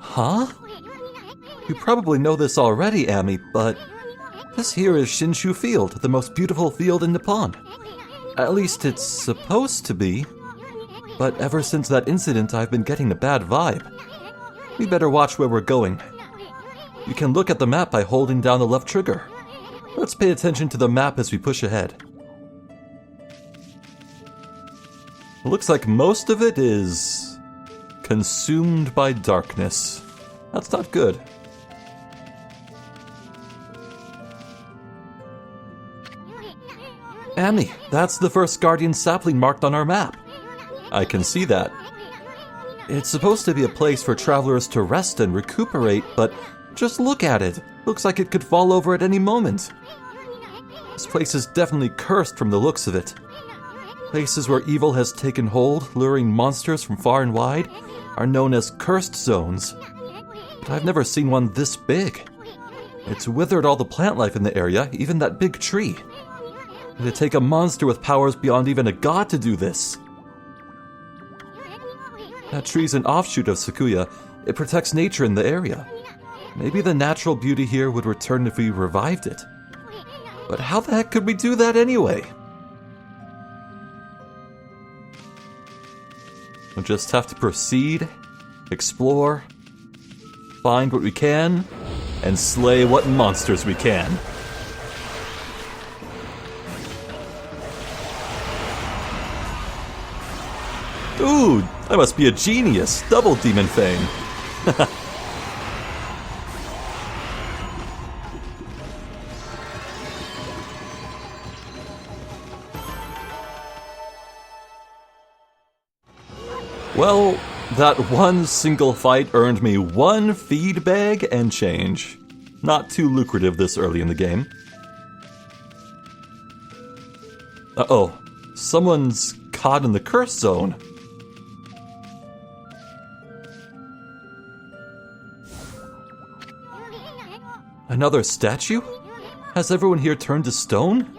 Huh? You probably know this already, Ami, but this here is Shinshu Field, the most beautiful field in Nippon. At least it's supposed to be. But ever since that incident, I've been getting a bad vibe. We better watch where we're going. You can look at the map by holding down the left trigger. Let's pay attention to the map as we push ahead. It looks like most of it is consumed by darkness. That's not good. Ami, that's the first guardian sapling marked on our map. I can see that. It's supposed to be a place for travelers to rest and recuperate, but just look at it. Looks like it could fall over at any moment. This place is definitely cursed from the looks of it. Places where evil has taken hold, luring monsters from far and wide, are known as cursed zones. But I've never seen one this big. It's withered all the plant life in the area, even that big tree. It'd take a monster with powers beyond even a god to do this. That tree's an offshoot of Sakuya. It protects nature in the area. Maybe the natural beauty here would return if we revived it. But how the heck could we do that anyway? We'll just have to proceed, explore, find what we can, and slay what monsters we can. Dude, I must be a genius. Double demon fame. Well, that one single fight earned me 1 feed bag and change. Not too lucrative this early in the game. Uh-oh. Someone's caught in the curse zone. Another statue? Has everyone here turned to stone?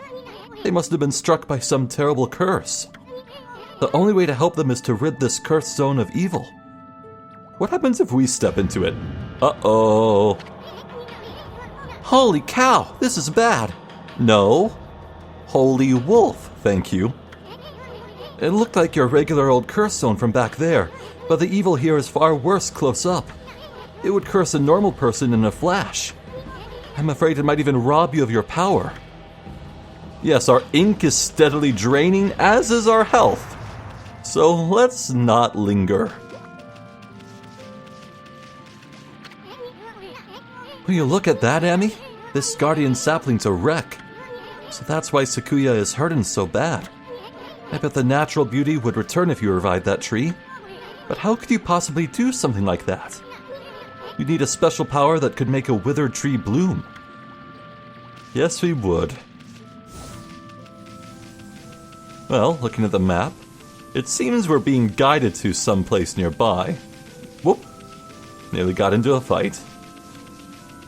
They must have been struck by some terrible curse. The only way to help them is to rid this cursed zone of evil. What happens if we step into it? Uh-oh. Holy cow, this is bad. No. Holy wolf, thank you. It looked like your regular old curse zone from back there, but the evil here is far worse close up. It would curse a normal person in a flash. I'm afraid it might even rob you of your power. Yes, our ink is steadily draining, as is our health. So let's not linger. Will you look at that, Ami? This guardian sapling's a wreck. So that's why Sakuya is hurting so bad. I bet the natural beauty would return if you revived that tree. But how could you possibly do something like that? You need a special power that could make a withered tree bloom. Yes, we would. Well, looking at the map, it seems we're being guided to someplace nearby. Whoop! Nearly got into a fight.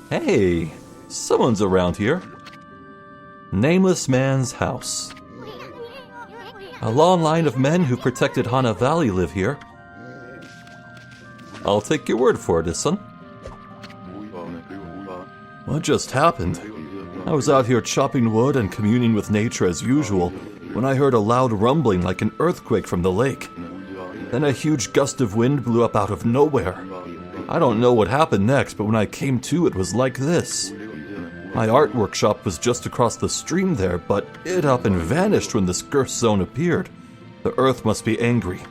Hey, someone's around here. Nameless Man's House. A long line of men who protected Hana Valley live here. I'll take your word for it, son. What just happened? I was out here chopping wood and communing with nature as usual when I heard a loud rumbling like an earthquake from the lake. Then a huge gust of wind blew up out of nowhere. I don't know what happened next, but when I came to, it was like this. My art workshop was just across the stream there, but it up and vanished when this curse zone appeared. The earth must be angry.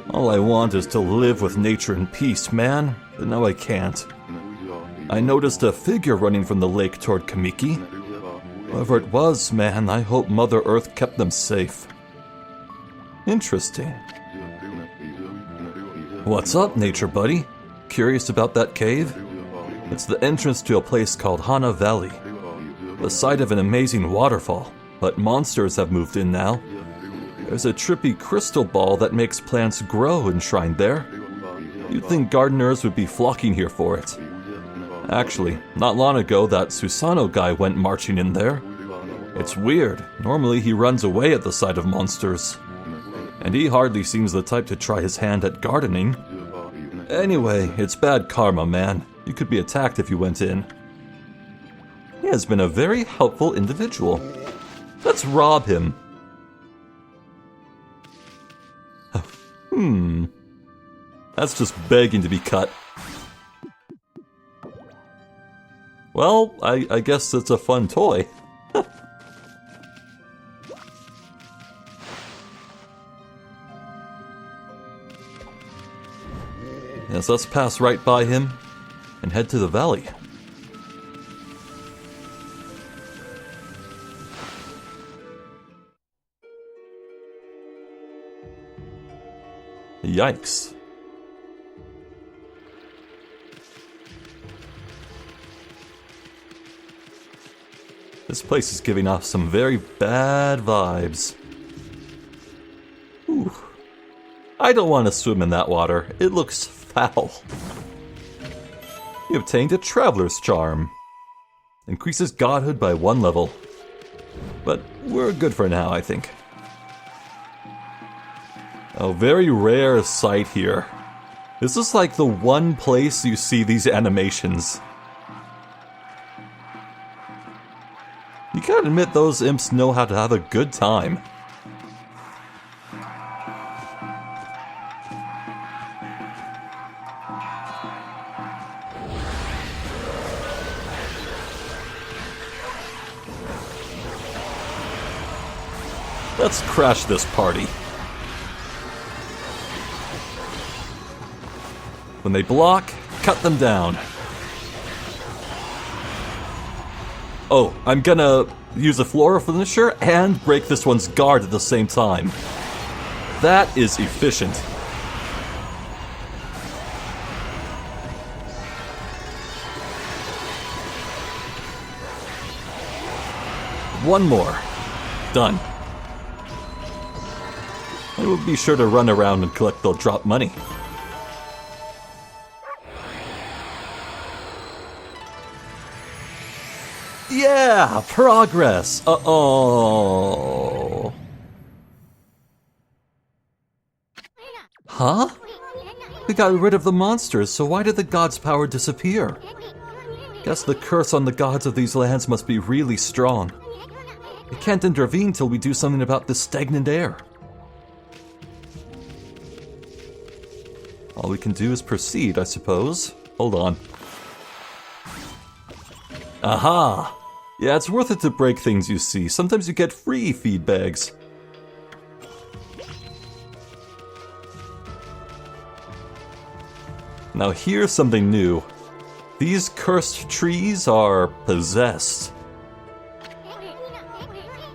All I want is to live with nature in peace, man, but now I can't. I noticed a figure running from the lake toward Kamiki. Whoever it was, man, I hope Mother Earth kept them safe. Interesting. What's up, nature buddy? Curious about that cave? It's the entrance to a place called Hana Valley. The site of an amazing waterfall, but monsters have moved in now. There's a trippy crystal ball that makes plants grow enshrined there. You'd think gardeners would be flocking here for it. Actually, not long ago that Susano guy went marching in there. It's weird. Normally he runs away at the sight of monsters. And he hardly seems the type to try his hand at gardening. Anyway, it's bad karma, man. You could be attacked if you went in. He has been a very helpful individual. Let's rob him. That's just begging to be cut. Well, I guess it's a fun toy. Yes, let's pass right by him and head to the valley. Yikes. This place is giving off some very bad vibes. Ooh. I don't want to swim in that water. It looks foul. You obtained a Traveler's Charm. Increases godhood by 1 level. But we're good for now, I think. A very rare sight here. This is like the one place you see these animations. You gotta admit those imps know how to have a good time. Let's crash this party. When they block, cut them down. Oh, I'm gonna use a floor finisher and break this one's guard at the same time. That is efficient. One more. Done. I will be sure to run around and collect the drop money. Yeah, progress. Uh-oh. Huh? We got rid of the monsters, so why did the gods' power disappear? Guess the curse on the gods of these lands must be really strong. We can't intervene till we do something about this stagnant air. All we can do is proceed, I suppose. Hold on. Aha! Yeah, it's worth it to break things, you see. Sometimes you get free feed bags. Now here's something new. These cursed trees are possessed.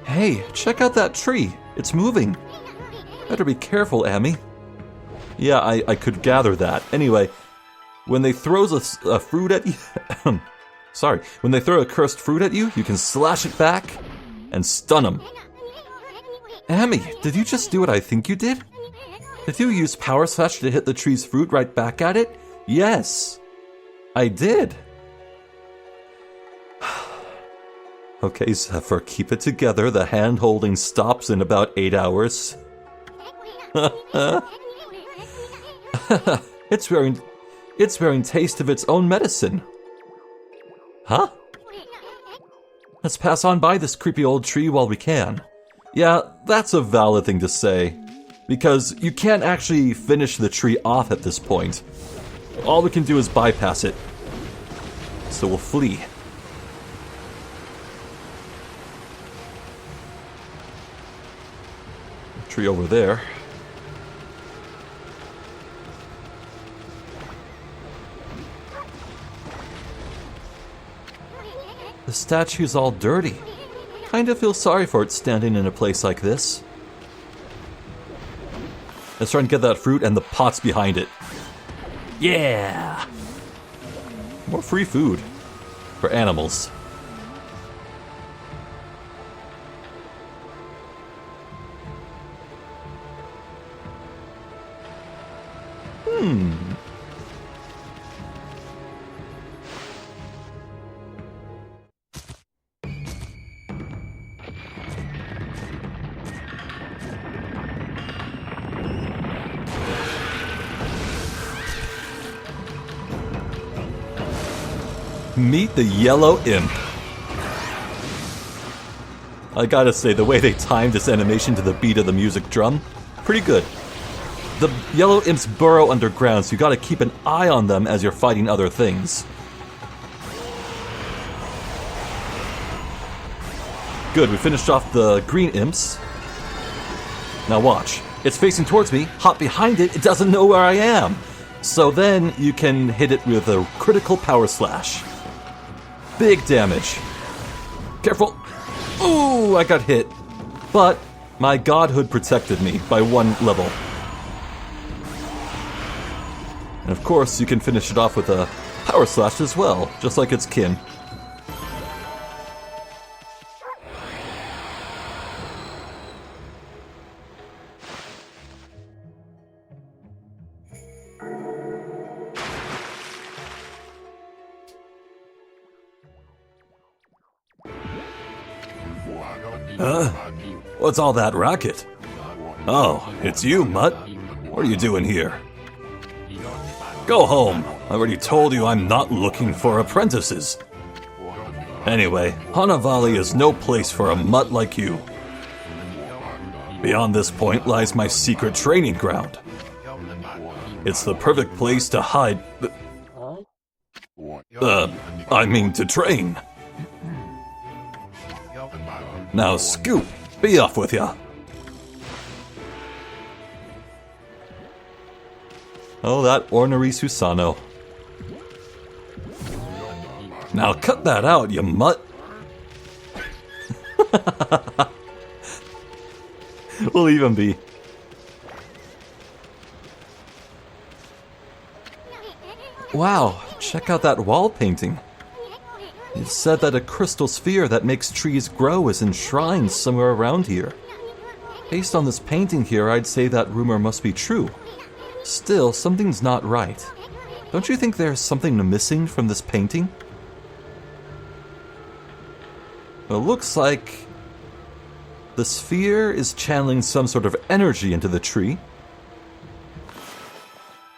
Hey, check out that tree. It's moving. Better be careful, Amy. Yeah, I could gather that. Anyway, when they throw a fruit at you... Sorry, when they throw a cursed fruit at you, you can slash it back and stun them. Amy, did you just do what I think you did? Did you use Power Slash to hit the tree's fruit right back at it? Yes, I did. Okay, Zephyr, keep it together. The hand-holding stops in about 8 hours. It's wearing taste of its own medicine. Huh? Let's pass on by this creepy old tree while we can. Yeah, that's a valid thing to say. Because you can't actually finish the tree off at this point. All we can do is bypass it. So we'll flee. Tree over there. The statue's all dirty. Kinda feel sorry for it standing in a place like this. Let's try and get that fruit and the pots behind it. Yeah! More free food. For animals. Meet the Yellow Imp. I gotta say, the way they timed this animation to the beat of the music drum, pretty good. The Yellow Imps burrow underground, so you gotta keep an eye on them as you're fighting other things. Good, we finished off the Green Imps. Now watch. It's facing towards me, hop behind it, it doesn't know where I am. So then you can hit it with a critical power slash. Big damage. Careful. Ooh, I got hit. But my godhood protected me by 1 level. And of course, you can finish it off with a power slash as well, just like its kin. What's all that racket? Oh, it's you, Mutt. What are you doing here? Go home. I already told you I'm not looking for apprentices. Anyway, Hana Valley is no place for a mutt like you. Beyond this point lies my secret training ground. It's the perfect place to hide... to train. Now scoot! Be off with ya! Oh, that ornery Susano. Now cut that out, you mutt! We'll leave him be. Wow, check out that wall painting. It's said that a crystal sphere that makes trees grow is enshrined somewhere around here. Based on this painting here, I'd say that rumor must be true. Still, something's not right. Don't you think there's something missing from this painting? Well, it looks like the sphere is channeling some sort of energy into the tree.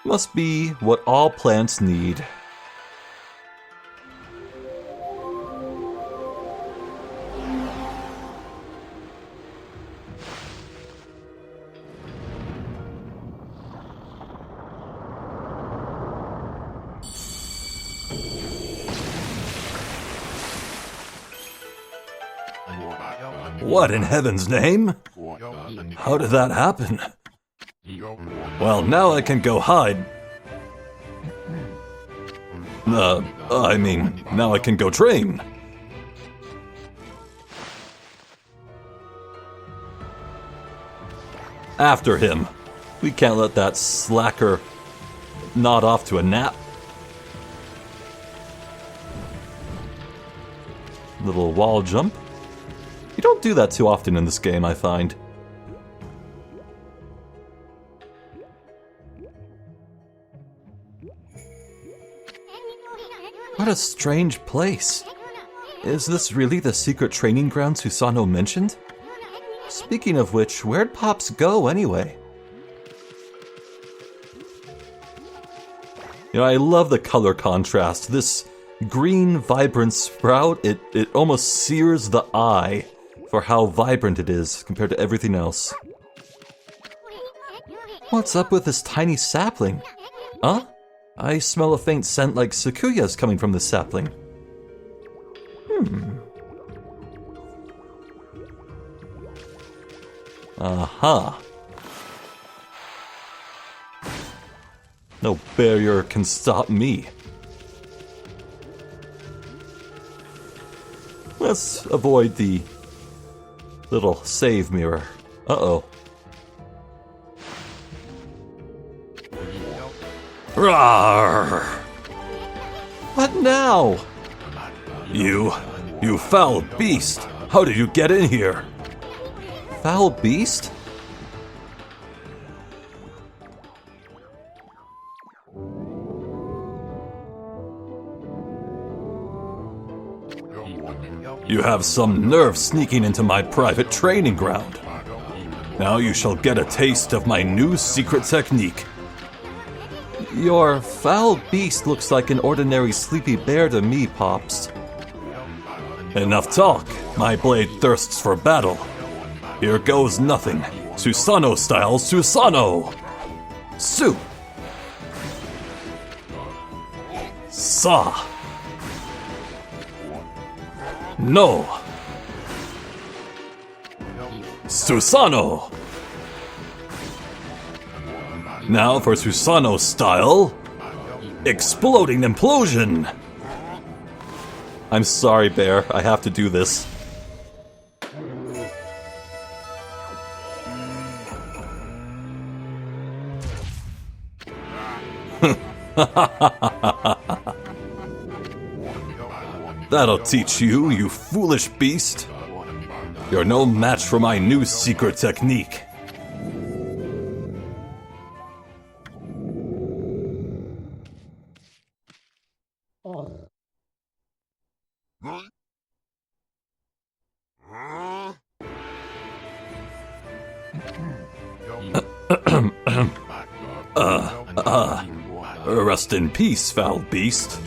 Must be what all plants need. What in heaven's name? How did that happen? Well, now I can go hide. Now I can go train. After him. We can't let that slacker nod off to a nap. Little wall jump. You don't do that too often in this game, I find. What a strange place. Is this really the secret training ground Susano mentioned? Speaking of which, where'd Pops go anyway? You know, I love the color contrast. This green, vibrant sprout, it almost sears the eye for how vibrant it is compared to everything else. What's up with this tiny sapling? Huh? I smell a faint scent like Sakuya's coming from this sapling. Aha. No barrier can stop me. Let's avoid the little save mirror. Uh-oh. Rawr! What now? You foul beast! How did you get in here? Foul beast? You have some nerve sneaking into my private training ground. Now you shall get a taste of my new secret technique. Your foul beast looks like an ordinary sleepy bear to me, Pops. Enough talk. My blade thirsts for battle. Here goes nothing. Susano style Susano! Su! Sa! No! Susano! Now for Susano style, Exploding Implosion! I'm sorry, Bear, I have to do this. That'll teach you, you foolish beast. You're no match for my new secret technique. Rest in peace, foul beast.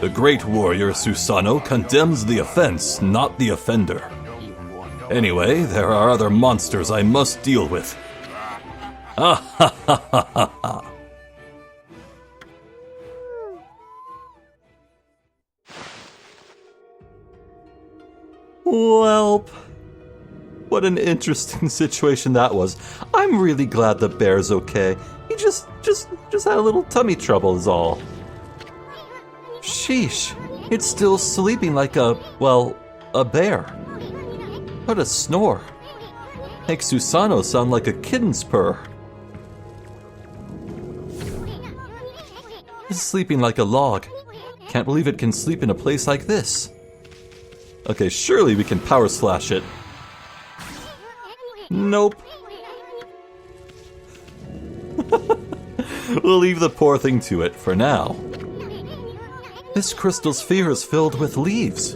The great warrior Susano condemns the offense, not the offender. Anyway, there are other monsters I must deal with. Ah ha ha ha ha ha. Welp. What an interesting situation that was. I'm really glad the bear's okay. He just had a little tummy trouble is all. Sheesh. It's still sleeping like a bear. What a snore. Makes Susano sound like a kitten's purr. It's sleeping like a log. Can't believe it can sleep in a place like this. Okay, surely we can power slash it. Nope. We'll leave the poor thing to it for now. This crystal sphere is filled with leaves.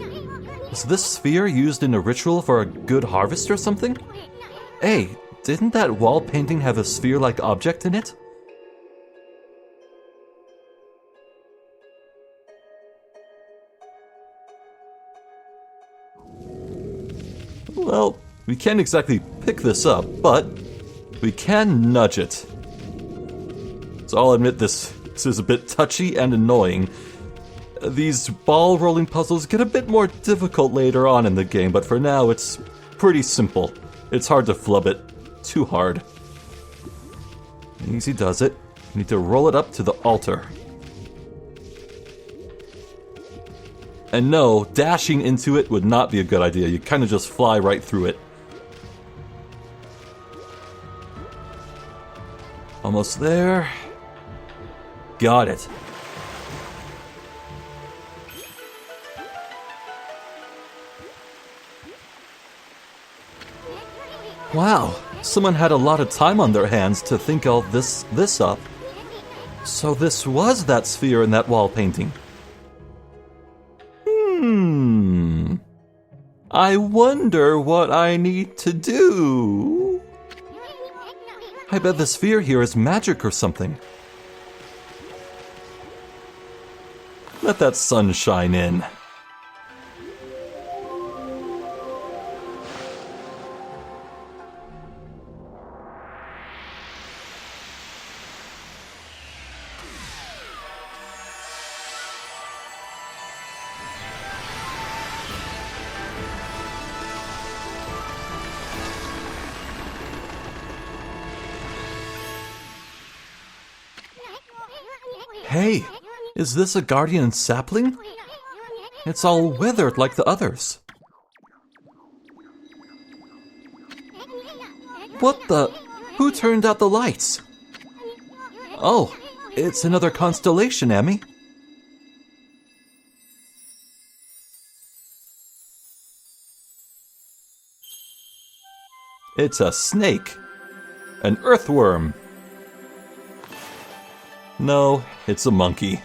Is this sphere used in a ritual for a good harvest or something? Hey, didn't that wall painting have a sphere-like object in it? Well, we can't exactly pick this up, but we can nudge it. So I'll admit this is a bit touchy and annoying. These ball rolling puzzles get a bit more difficult later on in the game, but for now it's pretty simple. It's hard to flub it too hard. Easy does it. Need to roll it up to the altar. And no, dashing into it would not be a good idea. You kind of just fly right through it. Almost there. Got it. Wow, someone had a lot of time on their hands to think all this up. So this was that sphere in that wall painting. I wonder what I need to do. I bet the sphere here is magic or something. Let that sun shine in. Hey, is this a guardian sapling? It's all withered like the others. What the? Who turned out the lights? Oh, it's another constellation, Emmy. It's a snake. An earthworm. No, it's a monkey.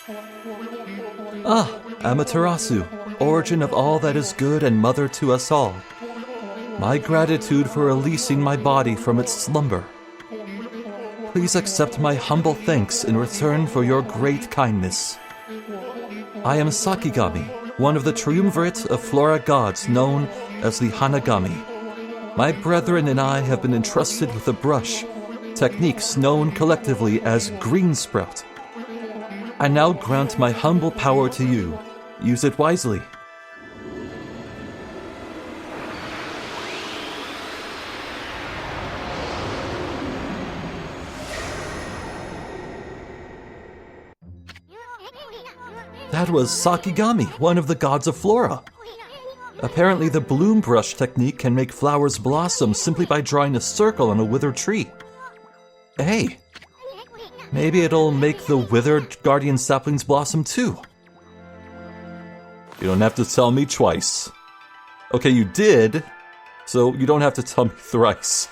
Ah, Amaterasu, origin of all that is good and mother to us all. My gratitude for releasing my body from its slumber. Please accept my humble thanks in return for your great kindness. I am Sakigami, one of the triumvirate of flora gods known as the Hanagami. My brethren and I have been entrusted with a brush, techniques known collectively as Green Sprout. I now grant my humble power to you. Use it wisely. That was Sakigami, one of the gods of flora. Apparently the bloom brush technique can make flowers blossom simply by drawing a circle on a withered tree. Hey, maybe it'll make the withered guardian saplings blossom too. You don't have to tell me twice. Okay, you did, so you don't have to tell me thrice.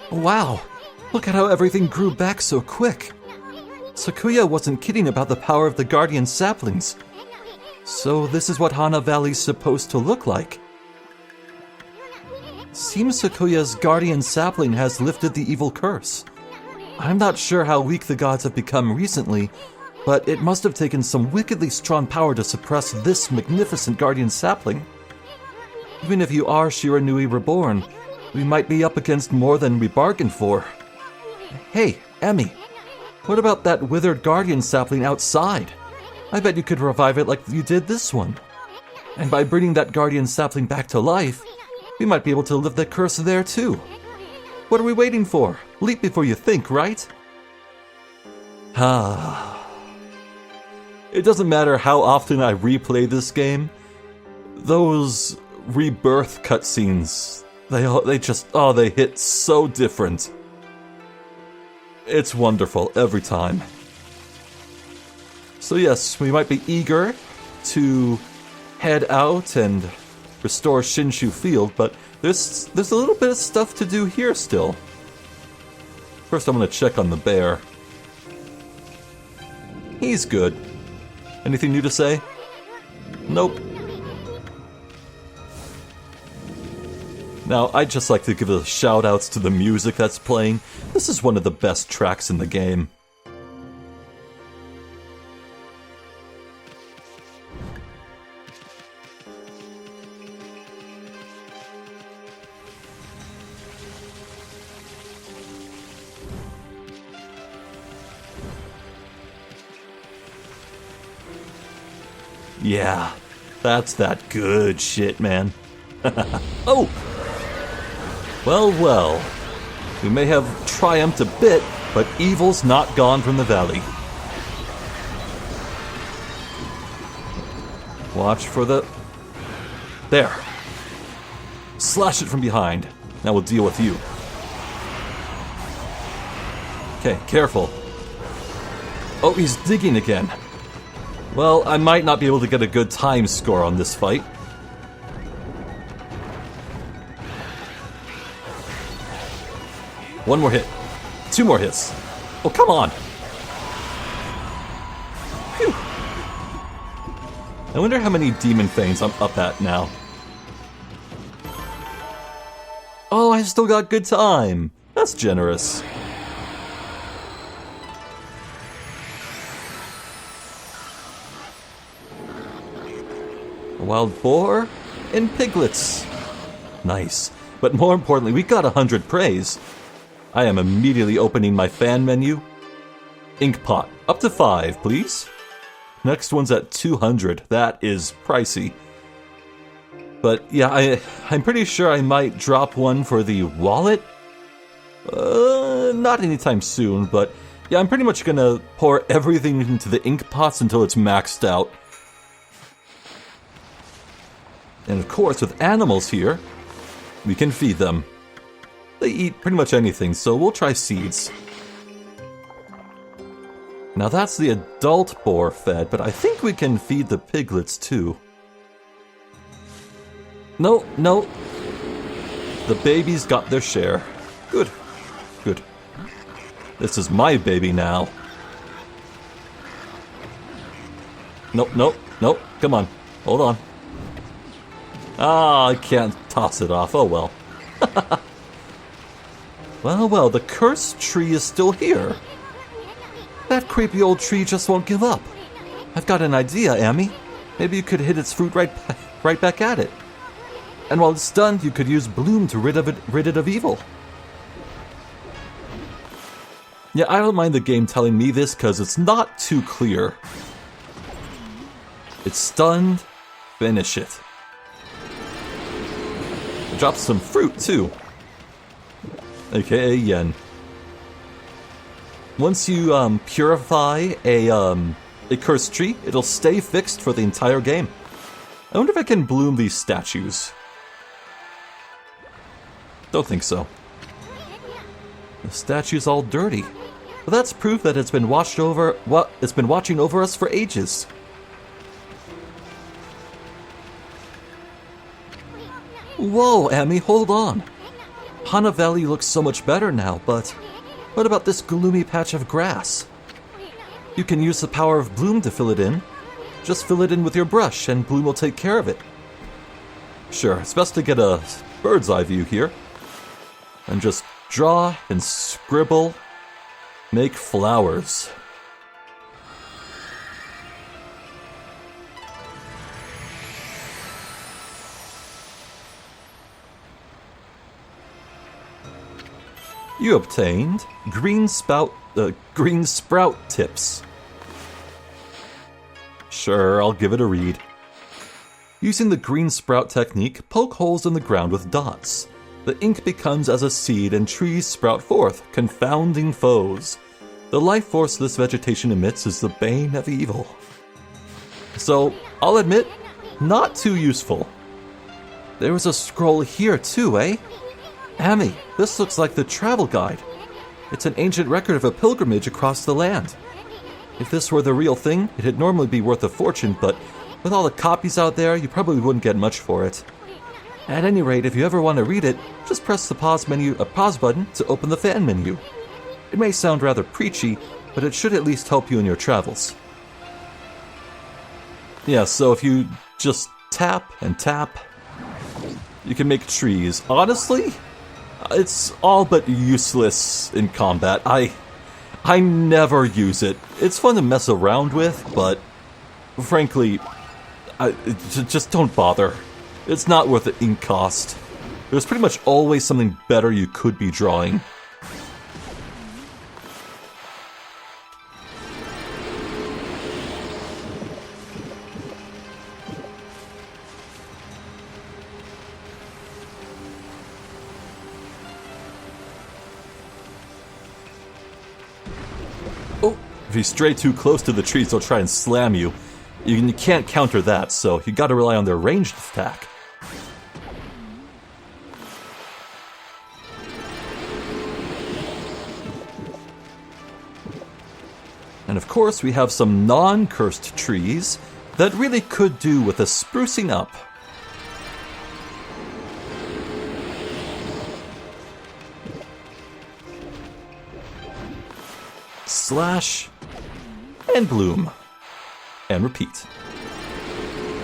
Wow, look at how everything grew back so quick. Sakuya wasn't kidding about the power of the guardian saplings. So this is what Hana Valley's supposed to look like. Seems Sakuya's guardian sapling has lifted the evil curse. I'm not sure how weak the gods have become recently, but it must have taken some wickedly strong power to suppress this magnificent guardian sapling. Even if you are Shiranui reborn, we might be up against more than we bargained for. Hey, Emmy, what about that withered guardian sapling outside? I bet you could revive it like you did this one. And by bringing that guardian sapling back to life, we might be able to lift the curse there too. What are we waiting for? Leap before you think, right? It doesn't matter how often I replay this game. Those rebirth cutscenes, they hit so different. It's wonderful every time. So yes, we might be eager to head out and restore Shinshu Field, but there's a little bit of stuff to do here still. First, I'm gonna check on the bear. He's good. Anything new to say? Nope. Now, I'd just like to give a shout-outs to the music that's playing. This is one of the best tracks in the game. Yeah, that's that good shit, man. Oh! Well, we may have triumphed a bit, but evil's not gone from the valley. Watch for the... There. Slash it from behind. Now we'll deal with you. Okay, careful. Oh, he's digging again. Well, I might not be able to get a good time score on this fight. One more hit. Two more hits. Oh, come on! Phew. I wonder how many demon fangs I'm up at now. Oh, I still got good time. That's generous. A wild boar and piglets. Nice. But more importantly, we got 100 praise. I am immediately opening my fan menu. Ink pot. Up to 5, please. Next one's at 200. That is pricey. But yeah, I'm pretty sure I might drop one for the wallet. Not anytime soon, but yeah, I'm pretty much gonna pour everything into the ink pots until it's maxed out. And of course, with animals here, we can feed them. They eat pretty much anything, so we'll try seeds. Now that's the adult boar fed, but I think we can feed the piglets too. No, no. The babies got their share. Good, good. This is my baby now. Nope, nope, nope. Come on, hold on. Ah, I can't toss it off. Oh well. Well, well, the cursed tree is still here. That creepy old tree just won't give up. I've got an idea, Amy. Maybe you could hit its fruit right back at it. And while it's done, you could use Bloom to rid it of evil. Yeah, I don't mind the game telling me this because it's not too clear. It's stunned. Finish it. It drops some fruit too. AKA yen. Once you purify a cursed tree, it'll stay fixed for the entire game. I wonder if I can bloom these statues. Don't think so. The statue's all dirty. But that's proof that it's been watching over us for ages. Whoa, Amy, hold on. Hana Valley looks so much better now, but what about this gloomy patch of grass? You can use the power of Bloom to fill it in. Just fill it in with your brush and Bloom will take care of it. Sure, it's best to get a bird's eye view here. And just draw and scribble, make flowers. You obtained green sprout tips. Sure, I'll give it a read. Using the green sprout technique, poke holes in the ground with dots. The ink becomes as a seed and trees sprout forth, confounding foes. The life force this vegetation emits is the bane of evil. So, I'll admit, not too useful. There was a scroll here too, eh? Amy, this looks like the travel guide. It's an ancient record of a pilgrimage across the land. If this were the real thing, it'd normally be worth a fortune, but with all the copies out there, you probably wouldn't get much for it. At any rate, if you ever want to read it, just press the pause button to open the fan menu. It may sound rather preachy, but it should at least help you in your travels. Yeah, so if you just tap and tap, you can make trees. Honestly, it's all but useless in combat. I never use it. It's fun to mess around with, but frankly, just don't bother. It's not worth the ink cost. There's pretty much always something better you could be drawing. Oh, if you stray too close to the trees, they'll try and slam you. You can't counter that, so you gotta rely on their ranged attack. And of course, we have some non-cursed trees that really could do with a sprucing up. Slash and bloom. And repeat.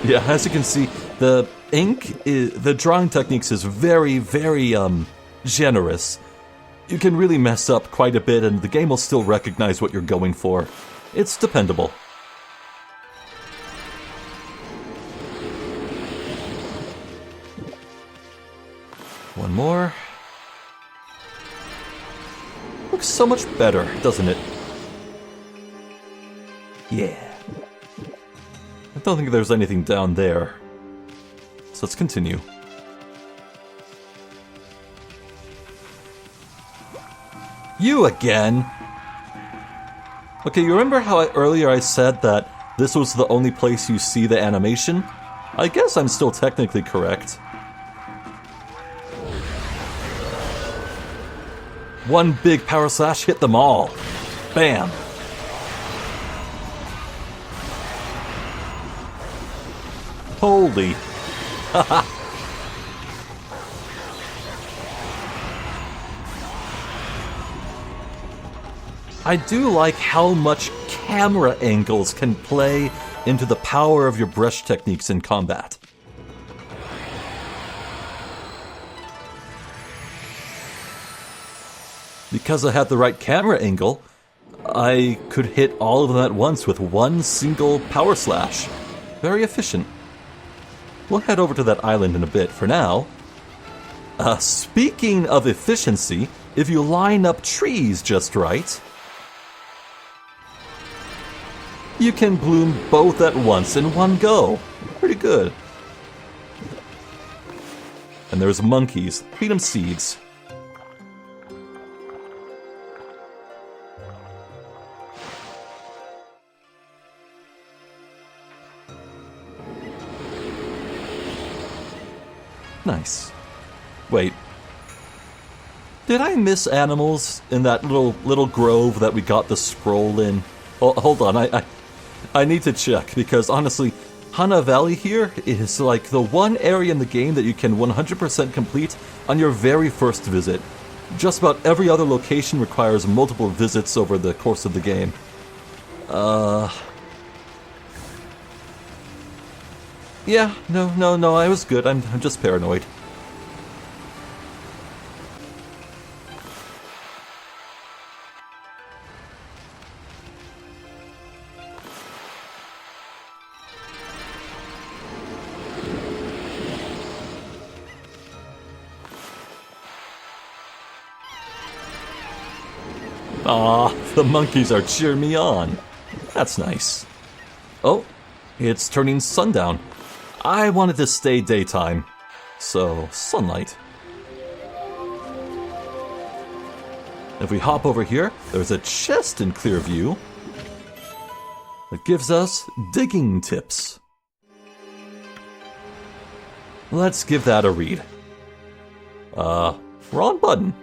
Yeah, as you can see, the the drawing techniques is very, very, generous. You can really mess up quite a bit and the game will still recognize what you're going for. It's dependable. One more. Looks so much better, doesn't it? Yeah. I don't think there's anything down there. So let's continue. You again? Okay, you remember how earlier I said that this was the only place you see the animation? I guess I'm still technically correct. One big power slash hit them all. Bam. Holy. Haha. I do like how much camera angles can play into the power of your brush techniques in combat. Because I had the right camera angle, I could hit all of them at once with one single power slash. Very efficient. We'll head over to that island in a bit. For now, speaking of efficiency, if you line up trees just right, you can bloom both at once in one go. Pretty good. And there's monkeys. Feed them seeds. Nice. Wait. Did I miss animals in that little grove that we got the scroll in? Oh, hold on, I need to check, because honestly, Hana Valley here is like the one area in the game that you can 100% complete on your very first visit. Just about every other location requires multiple visits over the course of the game. Yeah, no, I was good. I'm just paranoid. Aw, the monkeys are cheering me on. That's nice. Oh, it's turning sundown. I wanted to stay daytime, so sunlight. If we hop over here, there's a chest in clear view that gives us digging tips. Let's give that a read. Wrong button.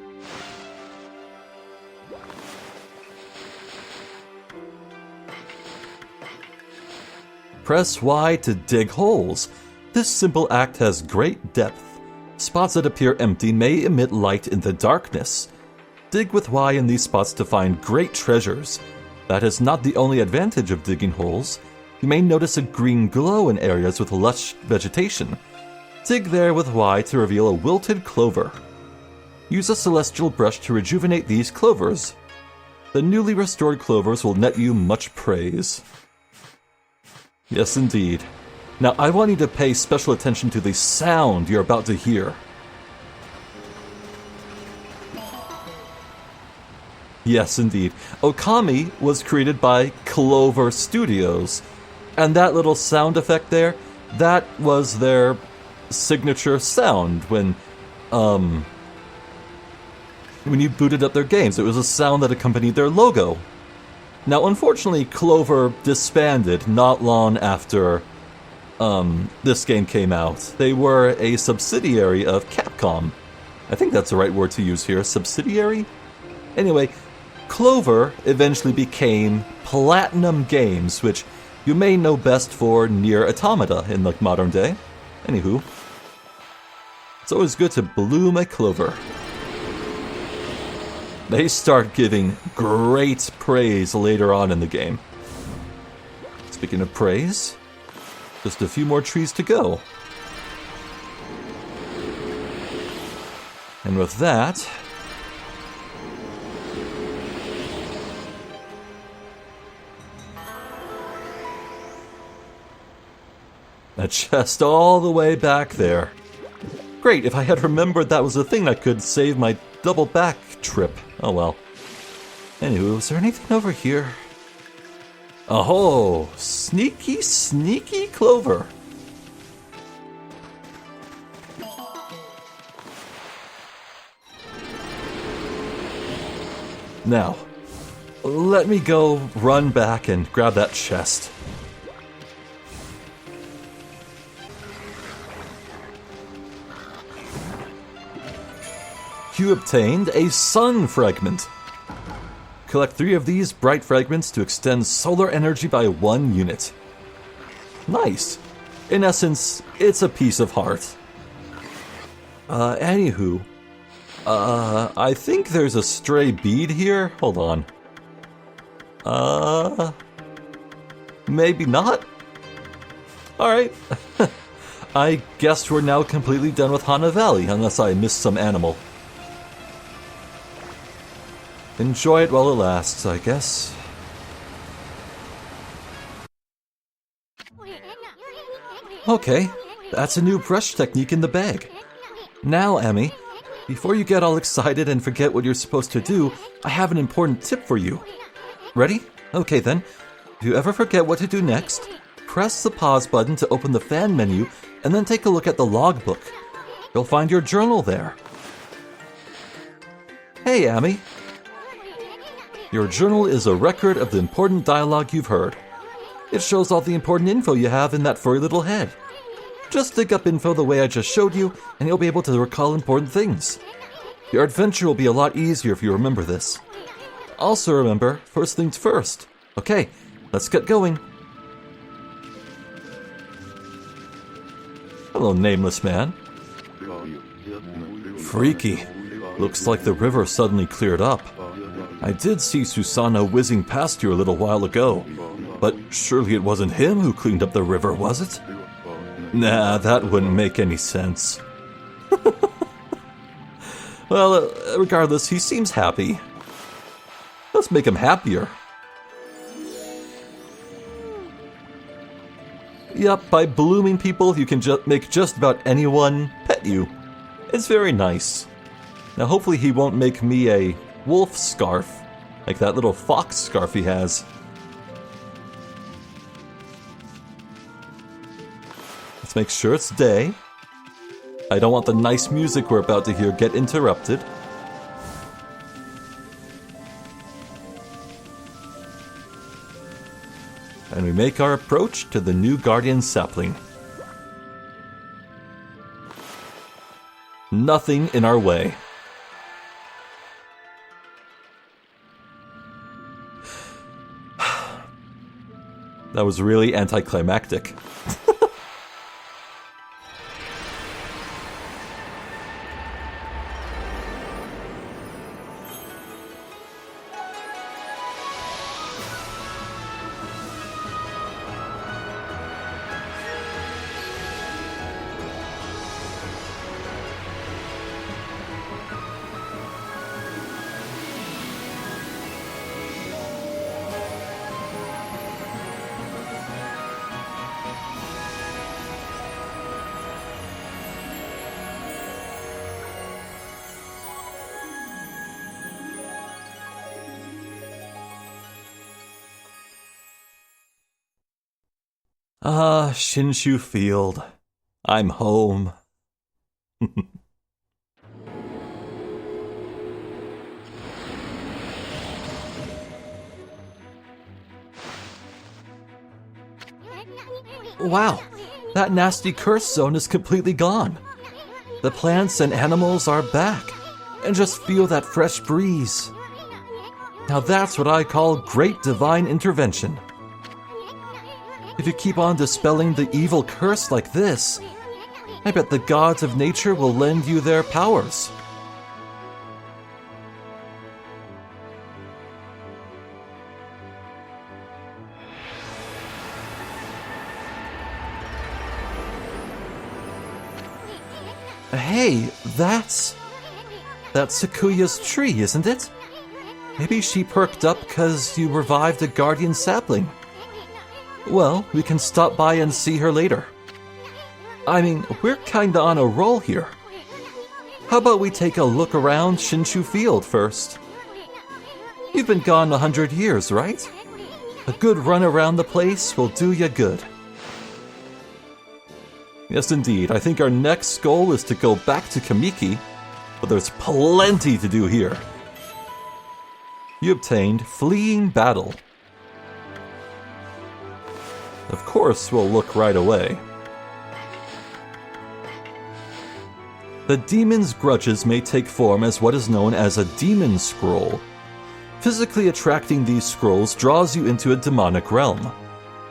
Press Y to dig holes. This simple act has great depth. Spots that appear empty may emit light in the darkness. Dig with Y in these spots to find great treasures. That is not the only advantage of digging holes. You may notice a green glow in areas with lush vegetation. Dig there with Y to reveal a wilted clover. Use a celestial brush to rejuvenate these clovers. The newly restored clovers will net you much praise. Yes, indeed. Now, I want you to pay special attention to the sound you're about to hear. Yes, indeed. Okami was created by Clover Studios. And that little sound effect there, that was their signature sound when you booted up their games. It was a sound that accompanied their logo. Now, unfortunately, Clover disbanded not long after this game came out. They were a subsidiary of Capcom. I think that's the right word to use here. Subsidiary? Anyway, Clover eventually became Platinum Games, which you may know best for Nier Automata in the modern day. Anywho, it's always good to bloom a clover. They start giving great praise later on in the game. Speaking of praise, just a few more trees to go. And with that, a chest all the way back there. Great, if I had remembered that was a thing that could save my double back trip. Oh well. Anywho, is there anything over here? Oh, sneaky, sneaky clover. Now, let me go run back and grab that chest. You obtained a sun fragment. Collect 3 of these bright fragments to extend solar energy by 1 unit. Nice. In essence, it's a piece of heart. Anywho, I think there's a stray bead here. Hold on. Maybe not? Alright. I guess we're now completely done with Hana Valley, unless I missed some animal. Enjoy it while it lasts, I guess. Okay, that's a new brush technique in the bag. Now, Emmy, before you get all excited and forget what you're supposed to do, I have an important tip for you. Ready? Okay then. If you ever forget what to do next, press the pause button to open the fan menu and then take a look at the logbook. You'll find your journal there. Hey, Amy. Your journal is a record of the important dialogue you've heard. It shows all the important info you have in that furry little head. Just dig up info the way I just showed you, and you'll be able to recall important things. Your adventure will be a lot easier if you remember this. Also remember, first things first. Okay, let's get going. Hello, nameless man. Freaky. Looks like the river suddenly cleared up. I did see Susano whizzing past you a little while ago, but surely it wasn't him who cleaned up the river, was it? Nah, that wouldn't make any sense. Well, regardless, he seems happy. Let's make him happier. Yup, by blooming people, you can make just about anyone pet you. It's very nice. Now hopefully he won't make me a wolf scarf, like that little fox scarf he has. Let's make sure it's day. I don't want the nice music we're about to hear get interrupted. And we make our approach to the new guardian sapling. Nothing in our way. That was really anticlimactic. Ah, Shinshu Field. I'm home. Wow, that nasty curse zone is completely gone. The plants and animals are back, and just feel that fresh breeze. Now that's what I call great divine intervention. If you keep on dispelling the evil curse like this, I bet the gods of nature will lend you their powers. Hey, that's Sakuya's tree, isn't it? Maybe she perked up because you revived a guardian sapling. Well, we can stop by and see her later. I mean, we're kinda on a roll here. How about we take a look around Shinshu Field first? You've been gone 100 years, right? A good run around the place will do you good. Yes, indeed. I think our next goal is to go back to Kamiki, but there's plenty to do here. You obtained Fleeing Battle. Of course, we'll look right away. The demon's grudges may take form as what is known as a demon scroll. Physically attracting these scrolls draws you into a demonic realm.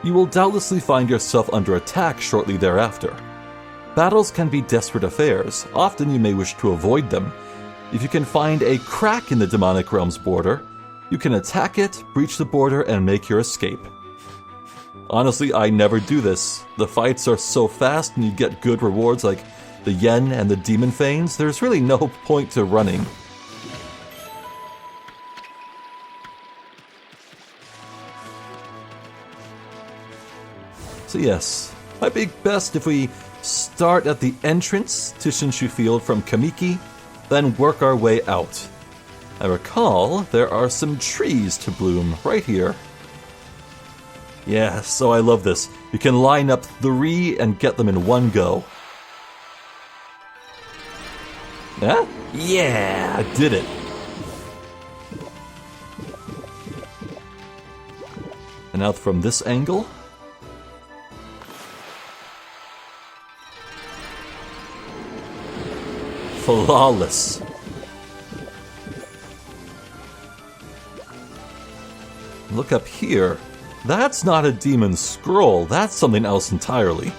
You will doubtlessly find yourself under attack shortly thereafter. Battles can be desperate affairs. Often you may wish to avoid them. If you can find a crack in the demonic realm's border, you can attack it, breach the border, and make your escape. Honestly, I never do this. The fights are so fast and you get good rewards like the yen and the demon fanes, there's really no point to running. So yes, might be best if we start at the entrance to Shinshu Field from Kamiki, then work our way out. I recall there are some trees to bloom right here. Yeah, so I love this. You can line up 3 and get them in one go. Yeah? Yeah, I did it. And out from this angle. Flawless. Look up here. That's not a demon scroll. That's something else entirely.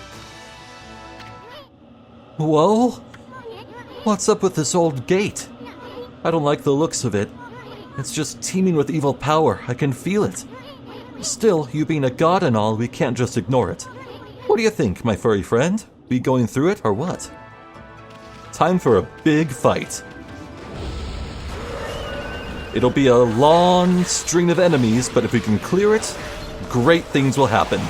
Whoa? What's up with this old gate? I don't like the looks of it. It's just teeming with evil power. I can feel it. Still, you being a god and all, we can't just ignore it. What do you think, my furry friend? Be going through it or what? Time for a big fight. It'll be a long string of enemies, but if we can clear it, great things will happen.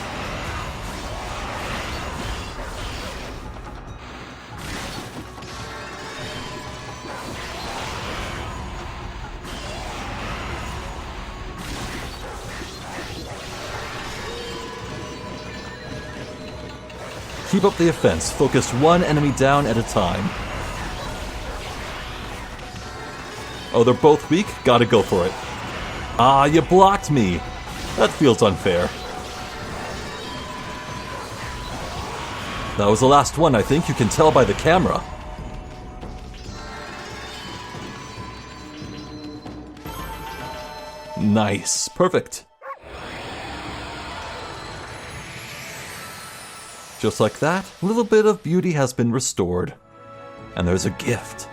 Keep up the offense. Focus one enemy down at a time. Oh, they're both weak? Gotta go for it. Ah, you blocked me. That feels unfair. That was the last one, I think. You can tell by the camera. Nice. Perfect. Just like that, a little bit of beauty has been restored. And there's a gift.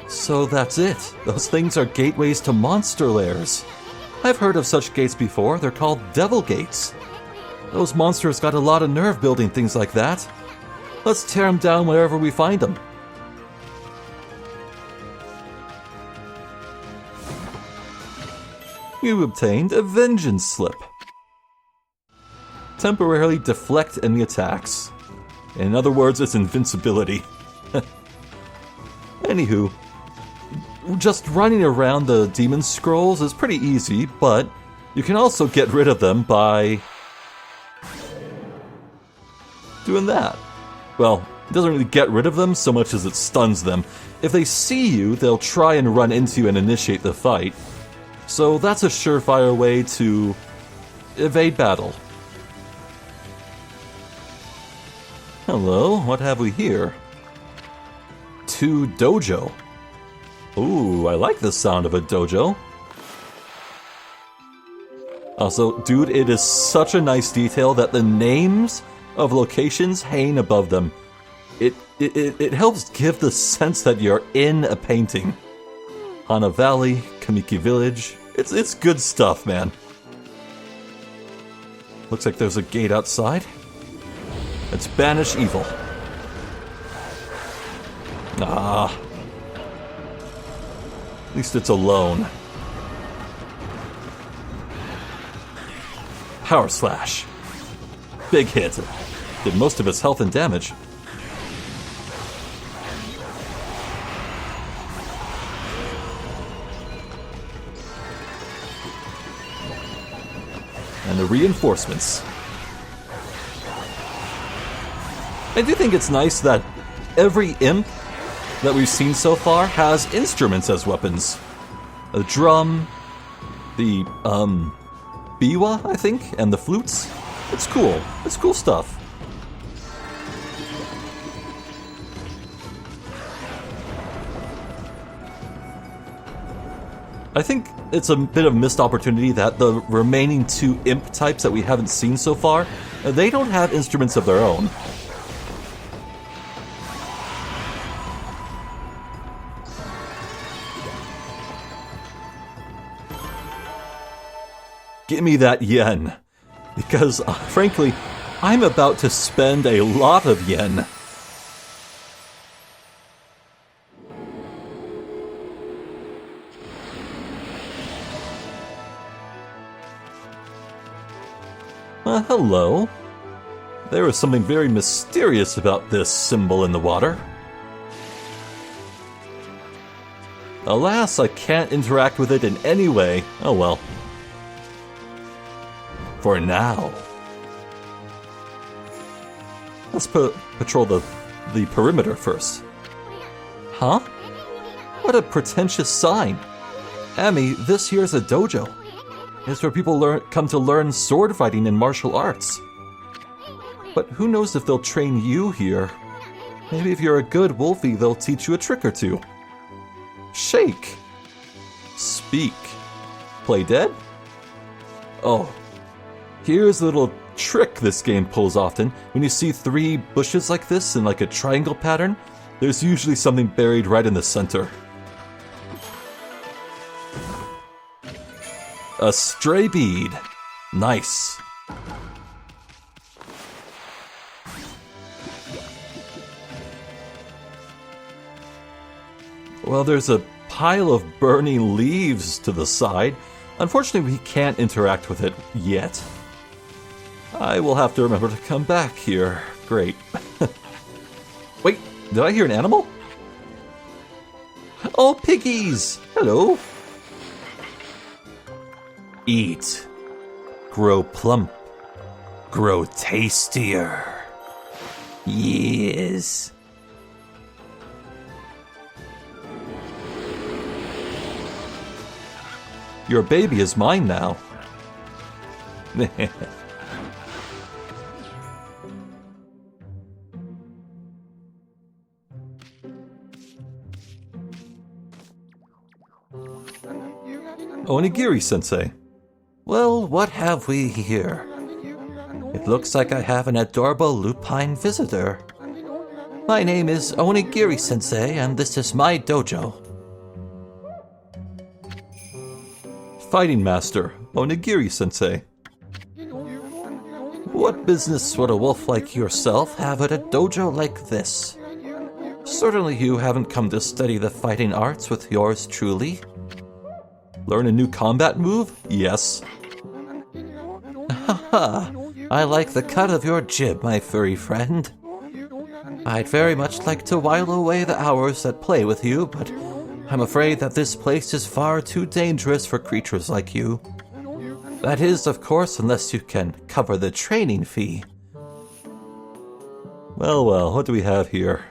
So that's it. Those things are gateways to monster lairs. I've heard of such gates before. They're called devil gates. Those monsters got a lot of nerve building things like that. Let's tear them down wherever we find them. You obtained a vengeance slip. Temporarily deflect enemy attacks. In other words, it's invincibility. Anywho, just running around the demon scrolls is pretty easy, but you can also get rid of them by doing that. Well, it doesn't really get rid of them so much as it stuns them. If they see you, they'll try and run into you and initiate the fight. So that's a surefire way to evade battle. Hello, what have we here? To dojo. Ooh, I like the sound of a dojo. Also, dude, it is such a nice detail that the names of locations hang above them. It helps give the sense that you're in a painting. Hana Valley, Kamiki Village. It's good stuff, man. Looks like there's a gate outside. Let's banish evil. Ah. At least it's alone. Power Slash. Big hit. Did most of its health and damage. And the reinforcements. I do think it's nice that every imp that we've seen so far has instruments as weapons. a drum, the, biwa, I think, and the flutes. It's cool. It's cool stuff. I think it's a bit of a missed opportunity that the remaining 2 imp types that we haven't seen so far, they don't have instruments of their own. Give me that yen, because frankly, I'm about to spend a lot of yen. Hello. There is something very mysterious about this symbol in the water. Alas, I can't interact with it in any way. Oh well. For now. Let's patrol the perimeter first. Huh? What a pretentious sign. Ami, this here's a dojo. It's where people come to learn sword fighting and martial arts. But who knows if they'll train you here? Maybe if you're a good wolfie, they'll teach you a trick or two. Shake. Speak. Play dead? Oh. Here's a little trick this game pulls often. When you see 3 bushes like this in like a triangle pattern, there's usually something buried right in the center. A stray bead. Nice. Well, there's a pile of burning leaves to the side. Unfortunately, we can't interact with it yet. I will have to remember to come back here. Great. Wait, did I hear an animal? Oh, piggies! Hello. Eat. Grow plump. Grow tastier. Yes. Your baby is mine now. Onigiri-sensei. Well, what have we here? It looks like I have an adorable lupine visitor. My name is Onigiri-sensei, and this is my dojo. Fighting Master, Onigiri-sensei. What business would a wolf like yourself have at a dojo like this? Certainly you haven't come to study the fighting arts with yours truly. Learn a new combat move? Yes. Haha, I like the cut of your jib, my furry friend. I'd very much like to while away the hours at play with you, but I'm afraid that this place is far too dangerous for creatures like you. That is, of course, unless you can cover the training fee. Well, well, what do we have here?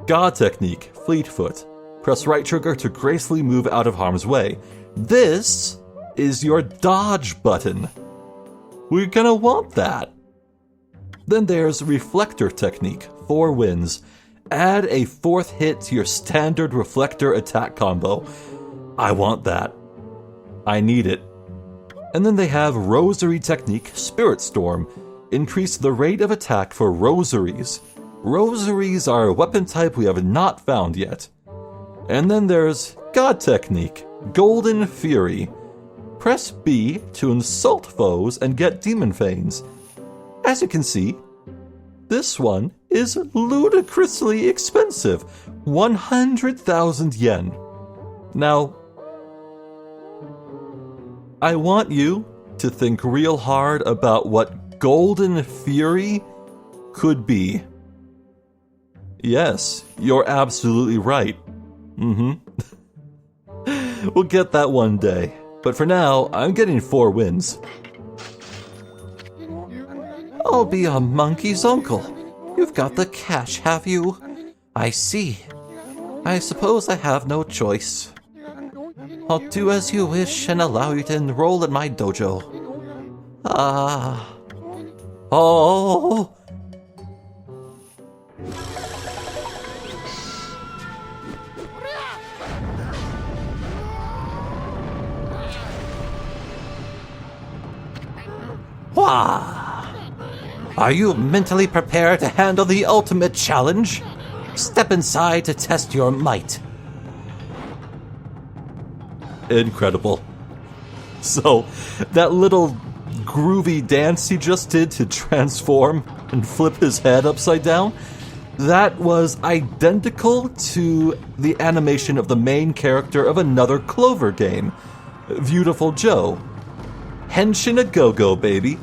God technique, Fleetfoot. Press right trigger to gracefully move out of harm's way. This is your dodge button. We're gonna want that. Then there's Reflector technique, 4 wins. Add a 4th hit to your standard Reflector attack combo. I want that. I need it. And then they have Rosary technique, Spirit Storm. Increase the rate of attack for rosaries. Rosaries are a weapon type we have not found yet. And then there's God technique, Golden Fury. Press B to insult foes and get Demon Fangs. As you can see, this one is ludicrously expensive, 100,000 yen. Now, I want you to think real hard about what Golden Fury could be. Yes, you're absolutely right. We'll get that one day. But for now, I'm getting 4 wins. I'll be a monkey's uncle. You've got the cash, have you? I see. I suppose I have no choice. I'll do as you wish and allow you to enroll in my dojo. Oh. Wah! Are you mentally prepared to handle the ultimate challenge? Step inside to test your might. Incredible. So, that little groovy dance he just did to transform and flip his head upside down, that was identical to the animation of the main character of another Clover game, Beautiful Joe. Henshin a go-go, baby.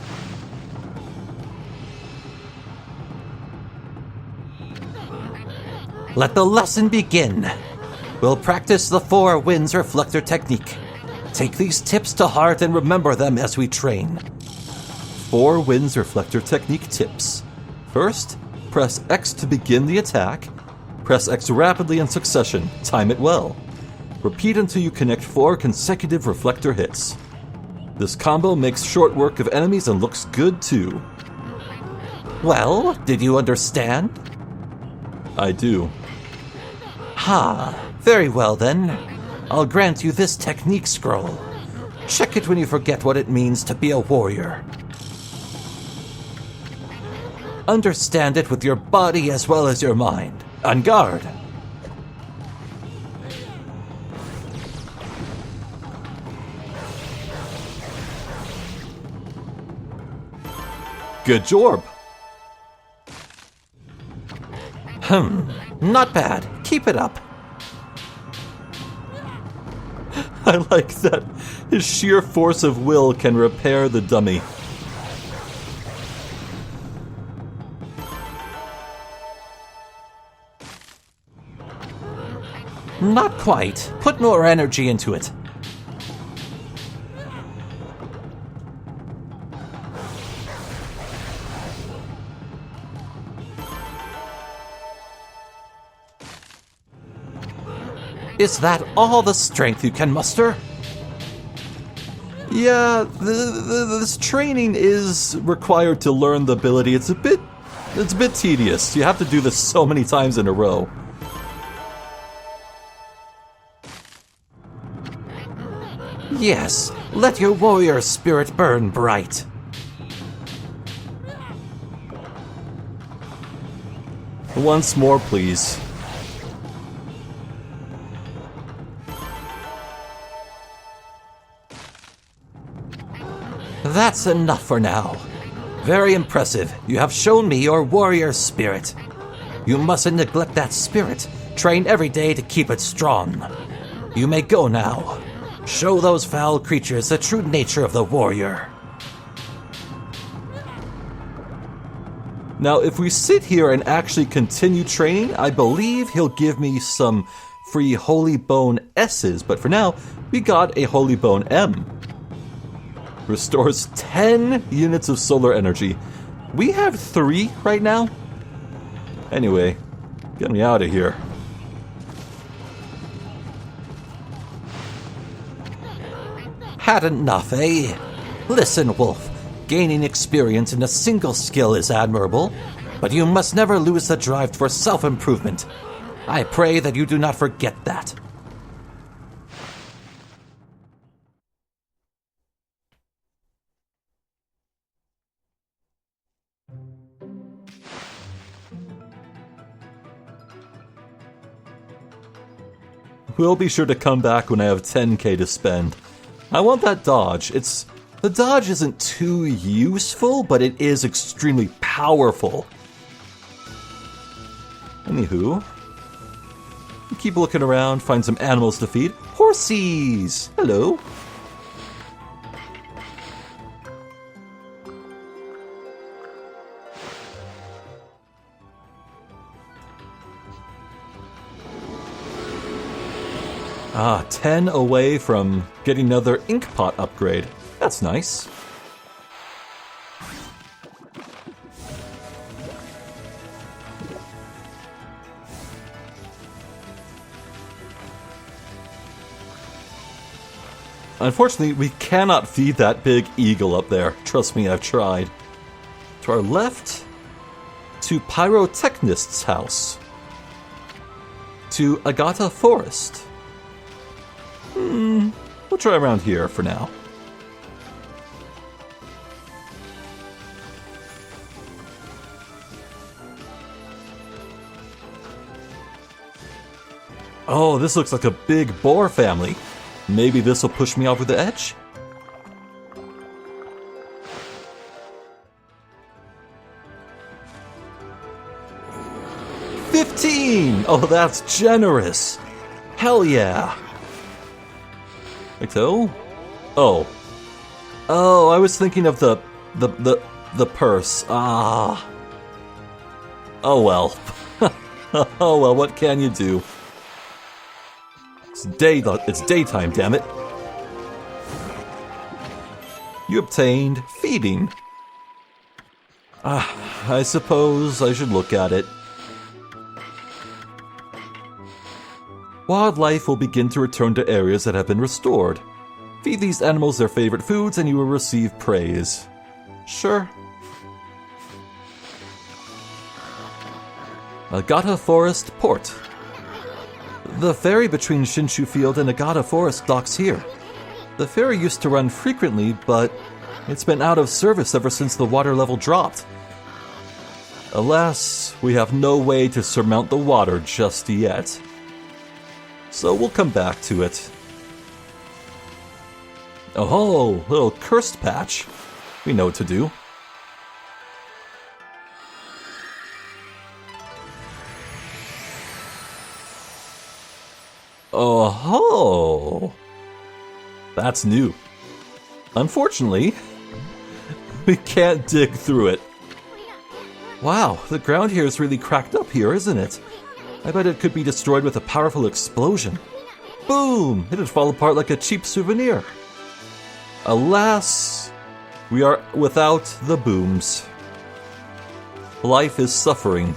Let the lesson begin. We'll practice the 4 winds reflector technique. Take these tips to heart and remember them as we train. 4 winds reflector technique tips. First, press X to begin the attack. Press X rapidly in succession. Time it well. Repeat until you connect 4 consecutive reflector hits. This combo makes short work of enemies and looks good too. Well, did you understand? I do. Very well then. I'll grant you this technique scroll. Check it when you forget what it means to be a warrior. Understand it with your body as well as your mind. On guard. Good job. Not bad. Keep it up. I like that his sheer force of will can repair the dummy. Not quite. Put more energy into it. Is that all the strength you can muster? Yeah, this training is required to learn the ability. It's a bit tedious. You have to do this so many times in a row. Yes, let your warrior spirit burn bright. Once more, please. That's enough for now. Very impressive. You have shown me your warrior spirit. You mustn't neglect that spirit. Train every day to keep it strong. You may go now. Show those foul creatures the true nature of the warrior. Now, if we sit here and actually continue training, I believe he'll give me some free Holy Bone S's, but for now, we got a Holy Bone M. Restores 10 units of solar energy. We have 3 right now? Anyway, get me out of here. Had enough, eh? Listen, Wolf. Gaining experience in a single skill is admirable, but you must never lose the drive for self-improvement. I pray that you do not forget that. We'll be sure to come back when I have 10k to spend. I want that dodge. The dodge isn't too useful, but it is extremely powerful. Anywho, keep looking around, find some animals to feed. Horsies! Hello. Ah, 10 away from getting another ink pot upgrade. That's nice. Unfortunately, we cannot feed that big eagle up there. Trust me, I've tried. To our left, to Pyrotechnist's house. To Agata Forest. We'll try around here for now. Oh, this looks like a big boar family. Maybe this will push me over the edge? $15! Oh, that's generous. Hell yeah. Like so? Oh. Oh, I was thinking of the purse. Ah. Oh well. Oh well, what can you do? It's daytime, damn it. You obtained feeding. I suppose I should look at it. Wildlife will begin to return to areas that have been restored. Feed these animals their favorite foods and you will receive praise. Sure. Agata Forest Port. The ferry between Shinshu Field and Agata Forest docks here. The ferry used to run frequently, but it's been out of service ever since the water level dropped. Alas, we have no way to surmount the water just yet. So we'll come back to it. Oh, little cursed patch. We know what to do. Oh, that's new. Unfortunately, we can't dig through it. Wow, the ground here is really cracked up here, isn't it? I bet it could be destroyed with a powerful explosion. Boom! It'd fall apart like a cheap souvenir. Alas, we are without the booms. Life is suffering.